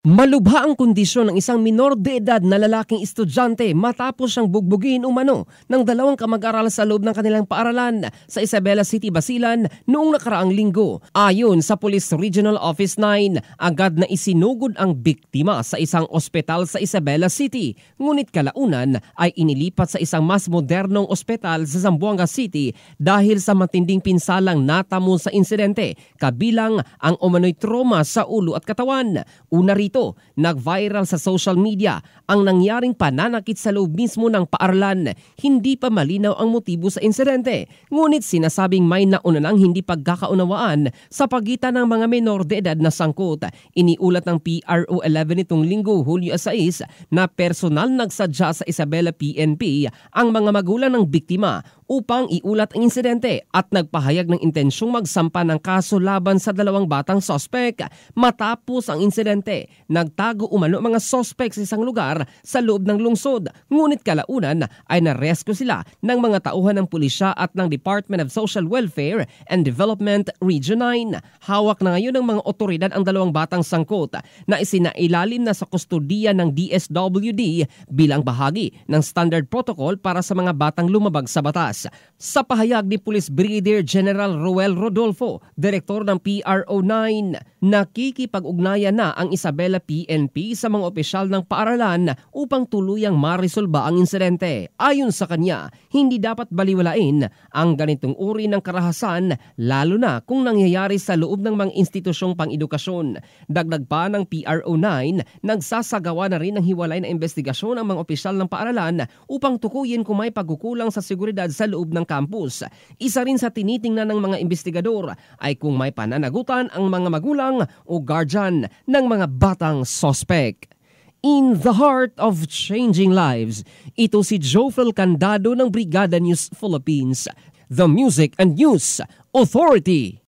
Malubha ang kondisyon ng isang minor de edad na lalaking estudyante matapos siyang bugbugin umano ng dalawang kamag-aral sa loob ng kanilang paaralan sa Isabela City, Basilan noong nakaraang linggo. Ayon sa Police Regional Office 9, agad na isinugod ang biktima sa isang ospital sa Isabela City. Ngunit kalaunan ay inilipat sa isang mas modernong ospital sa Zamboanga City dahil sa matinding pinsalang natamo sa insidente, kabilang ang umano'y trauma sa ulo at katawan. Una rito, nag-viral sa social media ang nangyaring pananakit sa loob mismo ng paaralan. Hindi pa malinaw ang motibo sa insidente, ngunit sinasabing may nauna ng hindi pagkakaunawaan sa pagitan ng mga menor de edad na sangkot. Iniulat ng PRO 11 itong linggo, Hulyo 6, na personal nagsadya sa Isabela PNP ang mga magulang ng biktima upang iulat ang insidente at nagpahayag ng intensyong magsampa ng kaso laban sa dalawang batang sospek. Matapos ang insidente, nagtago umano mga sospek sa isang lugar sa loob ng lungsod. Ngunit kalaunan ay narescue sila ng mga tauhan ng pulisya at ng Department of Social Welfare and Development Region 9. Hawak na ngayon ng mga otoridad ang dalawang batang sangkot na isinailalim na sa kustodiya ng DSWD bilang bahagi ng standard protocol para sa mga batang lumabag sa batas. Sa pahayag ni Police Brigadier General Roel Rodolfo, direktor ng PRO 9, nakikipag-ugnayan na ang Isabela PNP sa mga opisyal ng paaralan upang tuluyang marisolba ang insidente. Ayon sa kanya, hindi dapat baliwalain ang ganitong uri ng karahasan, lalo na kung nangyayari sa loob ng mga institusyong pang-edukasyon. Dagdag pa ng PRO 9, nagsasagawa na rin ng hiwalay na investigasyon ang mga opisyal ng paaralan upang tukuyin kung may pagkukulang sa seguridad sa loob ng campus. Isa rin sa tinitingnan ng mga investigador ay kung may pananagutan ang mga magulang o guardian ng mga batang sospek. In the heart of changing lives, ito si Jofel Candado ng Brigada News Philippines, the Music and News Authority.